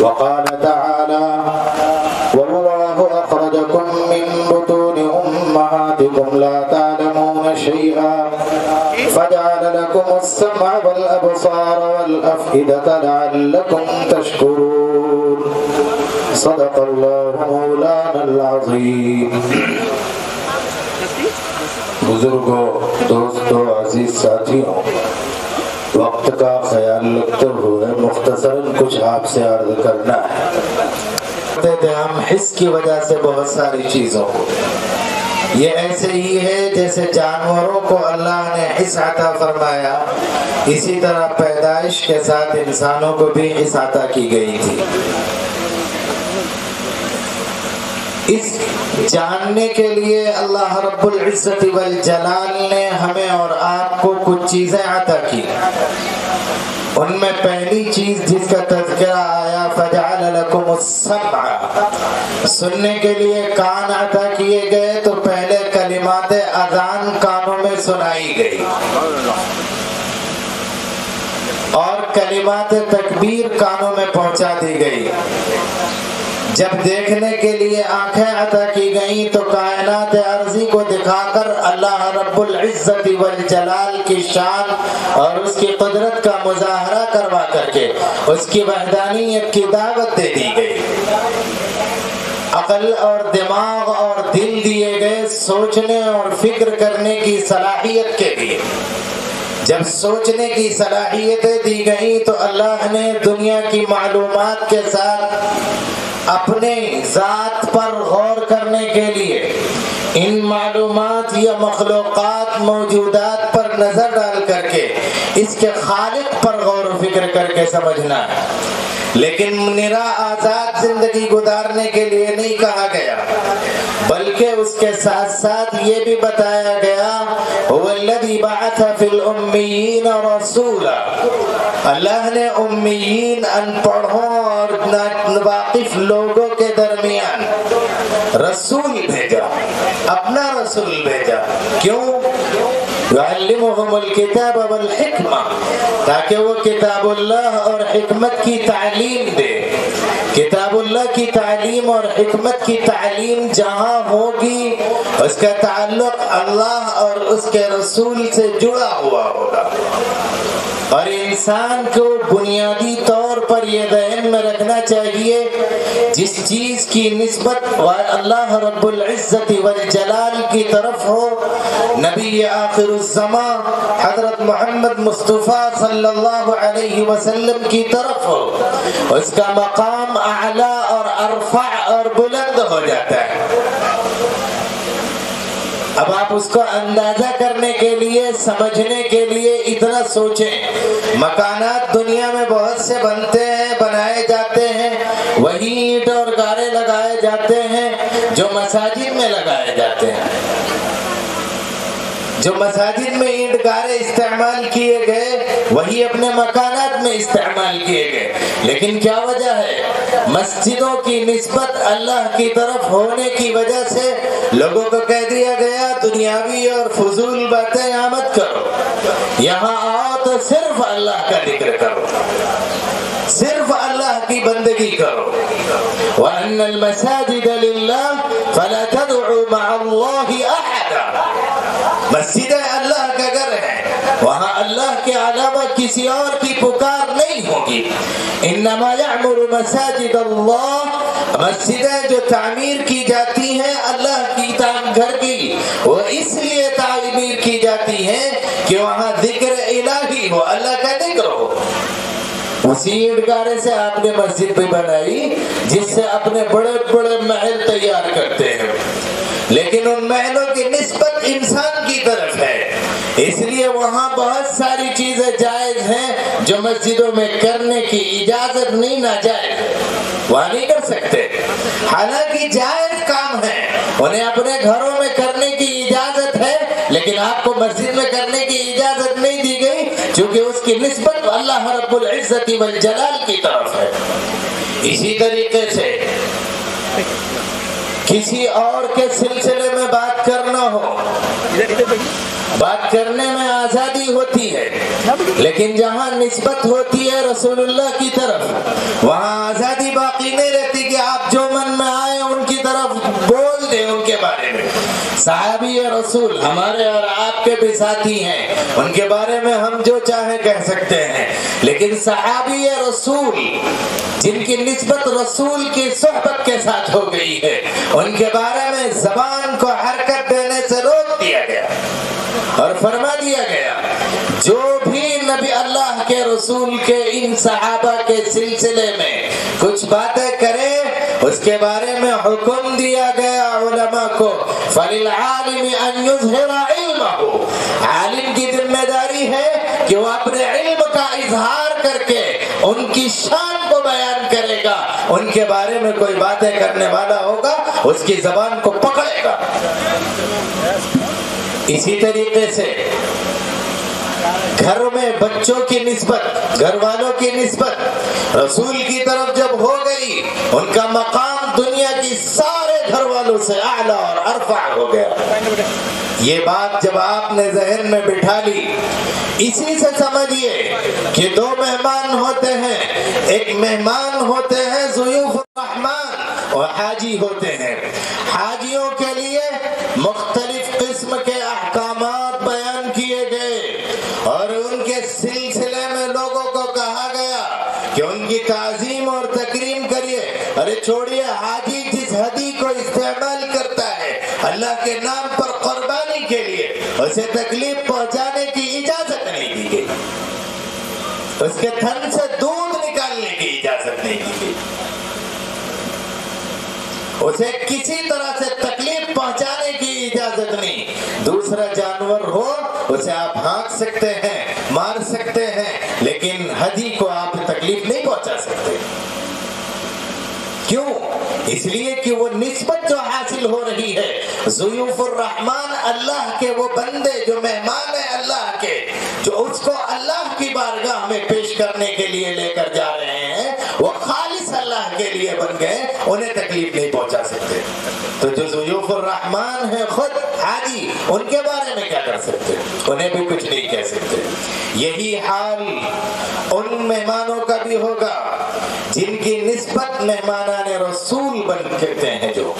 وقال تعالى والله أخرجكم من بطون أمهاتكم لا تعلمون شيئا فجعل لكم السمع والأبصار والأفئدة لعلكم تشكرون صدق الله مولانا العظيم بزرگوں دوستوں عزیز ساتھیوں وقت کا خیال رکھتے ہوئے مختصراً کچھ آپ سے عرض کرنا ہے ہم حس کی وجہ سے بہت ساری چیزوں کو یہ ایسے ہی ہے جیسے جانوروں کو اللہ نے حس عطا فرمایا اسی طرح پیدائش کے ساتھ انسانوں کو بھی حس عطا کی گئی تھی اس جاننے کے لیے اللہ رب العزت والجلال نے ہمیں اور آپ کو کچھ چیزیں عطا کی ان میں پہلی چیز جس کا تذکرہ آیا فجعل لکم السمع سننے کے لیے کان عطا کیے گئے تو پہلے کلمات اذان کانوں میں سنائی گئی اور کلمات تکبیر کانوں میں پہنچا دی گئی جب دیکھنے کے لیے آنکھیں عطا کی گئیں تو کائنات عرضی کو دکھا کر اللہ رب العزت والجلال کی شان اور اس کی قدرت کا مظاہرہ کروا کر کے اس کی وحدانیت کی دعوت دے دی گئی عقل اور دماغ اور دل دیے گئے سوچنے اور فکر کرنے کی صلاحیت کے لیے جب سوچنے کی صلاحیتیں دی گئیں تو اللہ نے دنیا کی معلومات کے ساتھ اپنے ذات پر غور کرنے کے لیے ان معلومات یا مخلوقات موجودات پر نظر ڈال کر کے اس کے خالق پر غور و فکر کر کے سمجھنا ہے لیکن نرا آزاد زندگی گزارنے کے لیے نہیں کہا گیا بلکہ اس کے ساتھ ساتھ یہ بھی بتایا گیا وَالَّذِي بَعَثَ فِي الْأُمِّيِّينَ رَسُولًا اللہ نے امیین ان پڑھوں اور ناواقف لوگوں کے درمیان رسول بھیجا اپنا رسول بھیجا کیوں يعلمهم الكتاب والحکمہ تاکہ وہ کتاب اللہ اور حکمت کی تعلیم دے کتاب اللہ کی تعلیم اور حکمت کی تعلیم جہاں ہوگی اس کا تعلق اللہ اور اس کے رسول سے جڑا ہوا ہوگا اور انسان کو بنیادی طور پر یہ ذہن میں رکھنا چاہیے جس چیز کی نسبت اللہ رب العزت والجلال کی طرف ہو نبی آخر الزمان حضرت محمد مصطفیٰ صلی اللہ علیہ وسلم کی طرف ہو اس کا مقام اعلیٰ اور ارفع اور بلند ہو جاتا ہے اب آپ اس کو اندازہ کرنے کے لیے سمجھنے کے لیے اتنا سوچیں مکانات دنیا میں بہت سے بنتے ہیں بنائے جاتے ہیں وہی اینٹ اور گارے لگائے جاتے ہیں جو مساجد میں لگائے جاتے ہیں جو مساجد میں اینٹ گارے استعمال کیے گئے وہی اپنے مکانات میں استعمال کیے گئے لیکن کیا وجہ ہے مسجدوں کی نسبت اللہ کی طرف ہونے کی وجہ سے لوگوں کو کہہ دیا گیا دنیاوی اور فضول باتیں یہاں مت کرو یہاں آؤ تو صرف اللہ کا ذکر کرو صرف اللہ کی بندگی کرو وَأَنَّ الْمَسَاجِدَ لِلَّهِ فَلَا تَدْعُوا مَعَ اللَّهِ أَحَدًا مسجد اللہ کا گھر ہے وہاں اللہ کے علاوہ کسی اور کی پکار نہیں ہوگی انما یعمر مساجد اللہ مسجدیں جو تعمیر کی جاتی ہیں اللہ کی گھر کی وہ اس لیے تعمیر کی جاتی ہیں کہ وہاں ذکر الہی ہو اللہ کا ذکر ہو اسی اینٹ گارے سے آپ نے مسجد بھی بنائی جس سے اپنے بڑے بڑے محل تیار کرتے ہیں لیکن ان محلوں کی نسبت انسان کی طرف ہے اس لیے وہاں بہت ساری چیزیں جائز ہیں جو مسجدوں میں کرنے کی اجازت نہیں ناجائز وہاں نہیں کر سکتے حالانکہ جائز کام ہے انہیں اپنے گھروں میں کرنے کی اجازت ہے، لیکن آپ کو مسجد میں کرنے کی اجازت نہیں دی گئی، چونکہ اس کی نسبت اللہ رب العزت والجلال کی طرف ہے۔ اسی طریقے سے کسی اور کے سلسلے میں بات کرنا ہو، بات کرنے میں آزادی ہوتی ہے، لیکن جہاں نسبت ہوتی ہے رسول اللہ کی طرف، وہاں آزادی باقی نہیں رہتی کہ آپ جو من میں آئے ان کی طرف بول دیں ان کے بارے میں۔ صحابی رسول ہمارے اور آپ کے بھی ساتھی ہیں، ان کے بارے میں ہم جو چاہیں کہہ سکتے ہیں، لیکن صحابی رسول جن کی نسبت رسول کی صحبت کے ساتھ ہو گئی ہے، ان کے بارے میں زبان کو حرکت دینے سے روک دیا گیا اور فرما دیا گیا جو بھی نبی اللہ کے رسول کے ان صحابہ کے سلسلے میں کچھ باتیں کرے، اس کے بارے میں حکم دیا گیا علماء کو فَلِلْعَالِمِ أَن يُظْهِرَ عِلْمَهُ، عالم کی ذمہ داری ہے کہ وہ اپنے علم کا اظہار کر کے ان کی شان کو بیان کرے گا، ان کے بارے میں کوئی باتیں کرنے والا ہوگا اس کی زبان کو پکڑے گا۔ اسی طریقے سے گھر میں بچوں کی نسبت، گھر والوں کی نسبت رسول کی طرف جب ہو گئی، ان کا مقام دنیا کی سارے گھر والوں سے اعلیٰ اور ارفع ہو گیا۔ یہ بات جب آپ نے ذہن میں بٹھا لی، اسی سے سمجھیے کہ دو مہمان ہوتے ہیں، ایک مہمان ہوتے ہیں ضیوف الرحمن اور حاجی ہوتے ہیں۔ حاجیوں کے لیے مختلف قسم کے احکامات بیان کیے گئے اور ان کے سلسلے میں لوگوں کو کہا گیا کہ ان کی تعظیم اور تکریم کریے۔ ارے چھوڑیے، حاجی جس ہدی کو استعمال کرتا ہے اللہ کے نام پر قربانی کے لیے، اسے تکلیف پہنچانے کی اجازت نہیں دی گئی، اس کے تھن سے دودھ نکالنے کی اجازت نہیں دی گئی، اسے کسی طرح سے تکلیف پہنچانے کی اجازت نہیں۔ دوسرا جانور ہو اسے آپ ہانک سکتے ہیں، مار سکتے ہیں، لیکن ہدی کو آپ تکلیف نہیں پہنچا سکتے۔ کیوں؟ اس لیے کہ وہ نسبت جو حاصل ہو رہی ہے، ضیوف الرحمن اللہ کے وہ بندے جو مہمان ہیں اللہ کے، جو اس کو اللہ کی بارگاہ میں پیش کرنے کے لیے لے کر جا رہے ہیں، وہ خالص اللہ کے لیے بن گئے، انہیں تکلیف نہیں پہنچا سکتے۔ تو جو ضیوف الرحمن ہے خود حاجی، ان کے بارے میں کیا کر سکتے؟ انہیں بھی کچھ نہیں کہہ سکتے۔ یہی حال ان مہمانوں کا بھی ہوگا جن کی نسبت مہمانان رسول بن کرتے ہیں، جو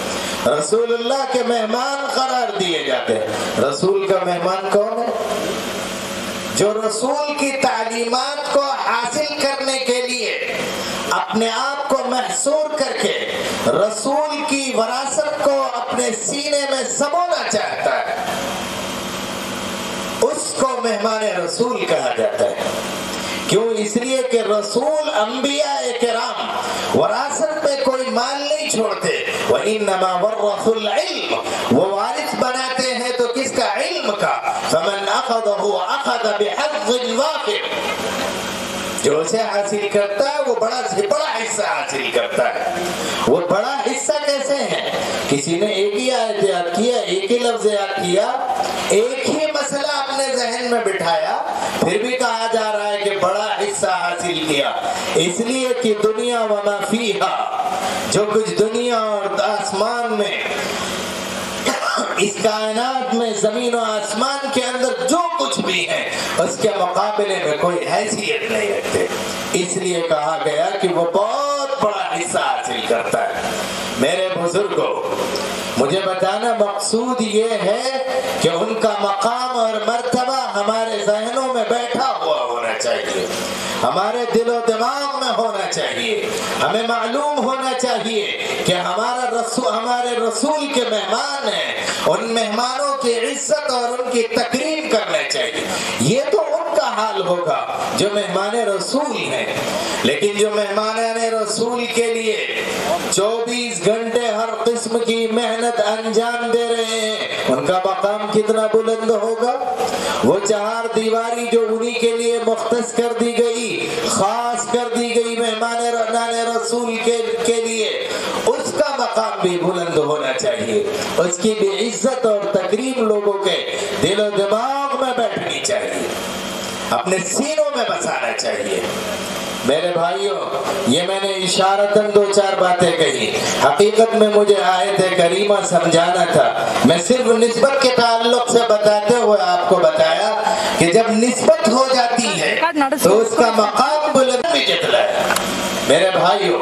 رسول اللہ کے مہمان قرار دیے جاتے ہیں۔ رسول کا مہمان کون ہے؟ جو رسول کی تعلیمات کو حاصل کرنے کے لیے اپنے آپ کو محصور کر کے رسول کی وراثت کو اپنے سینے میں سمونا چاہتا ہے، اس کو مہمان رسول کہا جاتا ہے۔ کیوں؟ اس لیے کہ رسول انبیاء کرام وراثت میں کوئی مال نہیں چھوڑتے، وَإِنَّمَا وَرَّثُوا الْعِلْمَ، وہ وارث بناتے ہیں تو کس کا؟ علم کا۔ فَمَنْ أَخَذَهُ أَخَذَ بِحَظٍّ وَافِرٍ، جو اسے حاصل کرتا ہے وہ بڑا حصہ حاصل کرتا ہے۔ وہ بڑا حصہ کیسے ہے؟ کسی نے ایک ہی آیت یاد کیا، ایک ہی لفظ یاد کیا، ایک ہی مسئلہ اپنے ذہن میں بٹھایا، پھر بھی کہا جا رہا ہے کہ بڑا حصہ حاصل کیا۔ اس لیے کہ دنیا وما فیہا، جو کچھ دنیا اور آسمان میں، اس کائنات میں، زمین و آسمان کے اندر جو کچھ بھی ہے، اس کے مقابلے میں کوئی حیثیت نہیں رکھتے۔ اس لیے کہا گیا کہ وہ بہت بڑا حصہ حاصل کرتا ہے۔ میرے بزرگوں، مجھے بتانا مقصود یہ ہے کہ ان کا مقام اور مرتبہ ہمارے ذہنوں میں بیٹھا ہوا ہونا چاہیے، ہمارے دل و دماغ میں ہونا چاہیے۔ ہمیں معلوم ہونا چاہیے کہ ہمارے رسول کے مہمان ہیں، ان مہمانوں کی عزت اور ان کی تکریم کرنا چاہیے۔ یہ تو ان کا حال ہوگا جو مہمان رسول ہیں، لیکن جو مہمان رسول کے لیے 24 گھنٹے ہر قسم کی محنت انجام دے رہے ہیں، ان کا مقام کتنا بلند ہوگا۔ وہ چہار دیواری جو انہی کے لیے مختص کر دی گئی، خاص کر دی گئی مہمان رسول کے لیے، اس کا مقام بھی بلند ہونا چاہیے۔ چاہیے، اس کی بھی عزت اور تکریم لوگوں کے دل و دماغ میں بیٹھنی چاہیے، اپنے سینوں میں بسانا چاہیے۔ میرے بھائیوں، یہ میں نے اشارتاً 2-4 باتیں کہی، حقیقت میں مجھے آیت کریمہ سمجھانا تھا، میں صرف نسبت کے تعلق سے بتاتے ہوئے آپ کو بتایا کہ جب نسبت ہو جاتی ہے تو اس کا مقام بلند بھی جتلا ہے۔ میرے بھائیوں،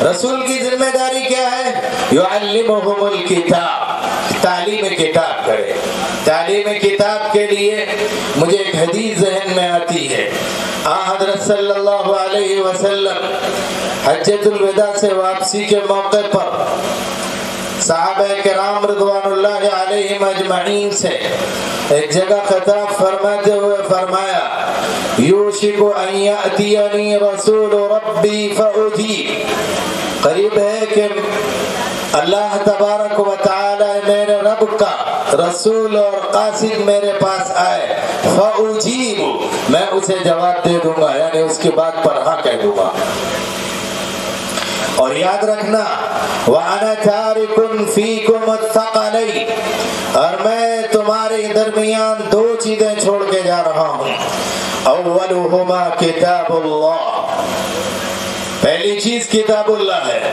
رسول کی ذمہ داری کیا ہے؟ یعلمہم الکتاب، تعلیم کتاب کرے۔ تعلیم کتاب کے لیے مجھے ایک حدیث ذہن میں آتی ہے، حضرت صلی اللہ علیہ وسلم حجۃ الوداع سے واپسی کے موقع پر صحابہ کرام رضوان اللہ علیہم اجمعین سے ایک جگہ خطاب فرماتے ہوئے فرمایا، یوشک ان یأتینی رسول ربی فأجیب، قریب ہے کہ اللہ تبارک و تعالی میرے رب کا رسول اور قاصد میرے پاس آئے، فأجیب، میں اسے جواب دے دوں گا، یعنی اس کی بات پر ہاں کہہ دوں گا۔ اور یاد رکھنا، وَأَنَا تَارِكٌ فِيكُمُ الثَّقَلَيْنِ، اور میں تمہارے درمیان 2 چیزیں چھوڑ کے جا رہا ہوں، اولہما کتاب اللہ، پہلی چیز کتاب اللہ ہے۔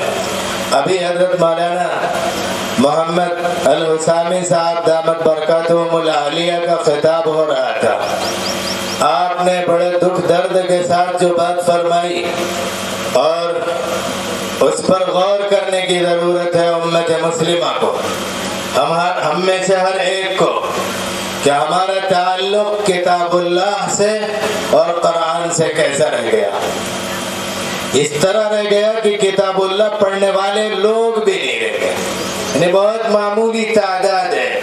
ابھی حضرت مولانا محمد الحسامی صاحب دامت برکاتہم العالیہ کا خطاب ہو رہا تھا، آپ نے بڑے دکھ درد کے ساتھ جو بات فرمائی اور اس پر غور کرنے کی ضرورت ہے امت مسلمہ کو، ہم میں سے ہر ایک کو، کہ ہمارا تعلق کتاب اللہ سے اور قرآن سے کیسا رہ گیا۔ اس طرح رہ گیا کہ کتاب اللہ پڑھنے والے لوگ بھی نہیں رہ گئے، یعنی بہت معمولی تعداد ہے،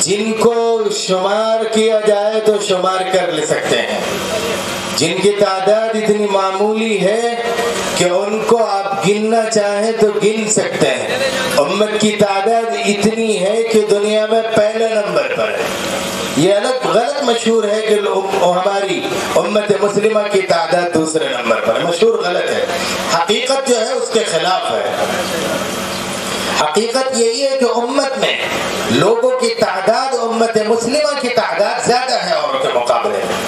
جن کو شمار کیا جائے تو شمار کر لے سکتے ہیں، جن کی تعداد اتنی معمولی ہے کہ ان کو آپ گننا چاہیں تو گن سکتے ہیں۔ امت کی تعداد اتنی ہے کہ دنیا میں پہلے نمبر پر ہے۔ یہ الگ غلط مشہور ہے کہ ہماری امت مسلمہ کی تعداد دوسرے نمبر پر ہے، مشہور غلط ہے، حقیقت جو ہے اس کے خلاف ہے۔ حقیقت یہی ہے کہ امت میں لوگوں کی تعداد امت مسلمہ کی تعداد زیادہ ہے اور کے مقابلے میں،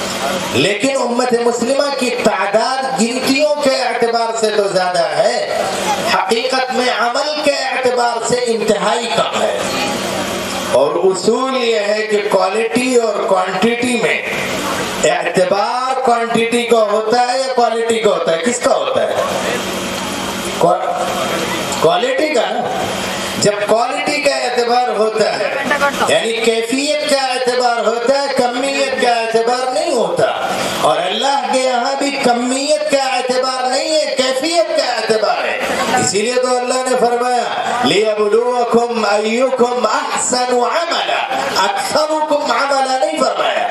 لیکن امت مسلمہ کی تعداد گنتیوں کے اعتبار سے تو زیادہ ہے، حقیقت میں عمل کے اعتبار سے انتہائی کم ہے۔ اور اصول یہ ہے کہ کوالٹی اور کوانٹیٹی میں اعتبار کوانٹیٹی کو ہوتا ہے یا کوالٹی کو ہوتا ہے؟ کس کا ہوتا ہے؟ کوالٹی کا نا۔ جب کوالٹی کا اعتبار ہوتا ہے یعنی کیفیت کا اعتبار ہوتا ہے، کمیت کا اعتبار نہیں ہوتا، اور اللہ کے یہاں بھی کمیت کا اعتبار نہیں ہے، کیفیت کا اعتبار ہے۔ اسی لیے تو اللہ نے فرمایا لِيَبْلُوَكُمْ أَيُّكُمْ أَحْسَنُ عَمَلًا، اکثرکم عملا نہیں فرمایا،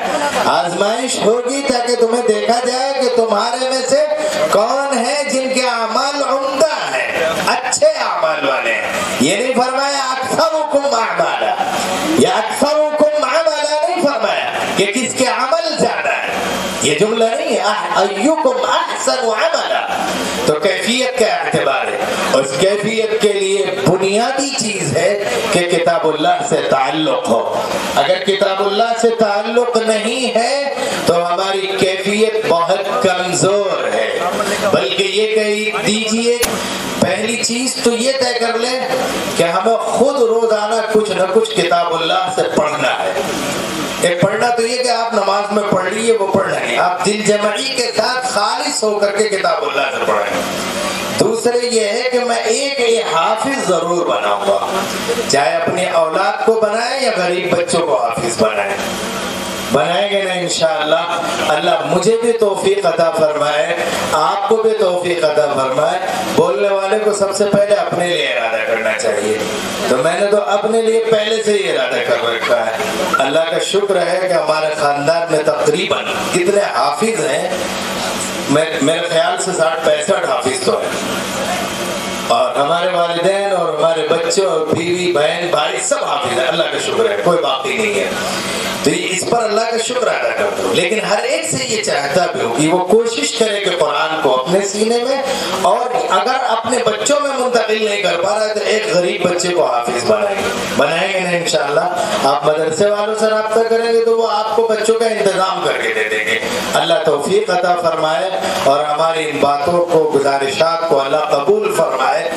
آزمائش ہوگی تاکہ تمہیں دیکھا جائے کہ تمہارے میں سے کون ہے جن کے اعمال عمدہ ہیں، اچھے اعمال والے ہیں۔ یہ نہیں فرمایا اکثرکم اعمالا، یا اکثرکم عملا نہیں فرمایا کہ کس کے عمل زیادہ ہے، یہ جملہ نہیں ہے، ایکم احسن عملا، تو کیفیت کا اعتبار ہے۔ اس کیفیت کے لیے بنیادی چیز ہے کہ کتاب اللہ سے تعلق ہو۔ اگر کتاب اللہ سے تعلق نہیں ہے تو ہماری کیفیت بہت کمزور ہے، بلکہ یہ کہہ دیجئے پہلی چیز تو یہ طے کر لیں کہ ہمیں خود روزانہ کچھ نہ کچھ کتاب اللہ سے پڑھنا ہے۔ ایک پڑھنا تو یہ کہ آپ نماز میں پڑھ لیے، وہ پڑھنا ہے، آپ دل جمعی کے ساتھ خالص ہو کر کے کتاب اللہ سے پڑھیں۔ دوسرے یہ ہے کہ میں ایک حافظ ضرور بناؤں گا، چاہے اپنی اولاد کو بنائیں یا غریب بچوں کو حافظ بنائیں گے نا انشاءاللہ۔ اللہ مجھے بھی توفیق عطا فرمائے، آپ کو بھی توفیق عطا فرمائے۔ بولنے والے کو سب سے پہلے اپنے لیے ارادہ کرنا چاہیے، تو میں نے تو اپنے لیے پہلے سے ہی ارادہ کر رکھا ہے۔ اللہ کا شکر ہے کہ ہمارے خاندان میں تقریباً کتنے حافظ ہیں، میرے خیال سے 60-65 حافظ تو ہیں، اور ہمارے والدین اور ہمارے بچوں، بیوی، بہن، بھائی سب حافظ ہیں، اللہ کا شکر ہے، کوئی باقی نہیں ہے۔ تو اس پر پر اللہ کا شکر ادا کرتا ہوں، لیکن ہر ایک سے یہ چاہتا بھی ہوں کہ وہ کوشش کرے کہ قرآن کو اپنے سینے میں، اور اگر اپنے بچوں میں منتقل نہیں کر پا رہا ہے تو ایک غریب بچے کو حافظ بنائیں گے نا انشاءاللہ۔ آپ مدرسے والوں سے رابطہ کریں گے تو وہ آپ کو بچوں کا انتظام کر کے دے دیں گے۔ اللہ توفیق عطا فرمائے اور ہماری ان باتوں کو، گزارشات کو اللہ قبول فرمائے۔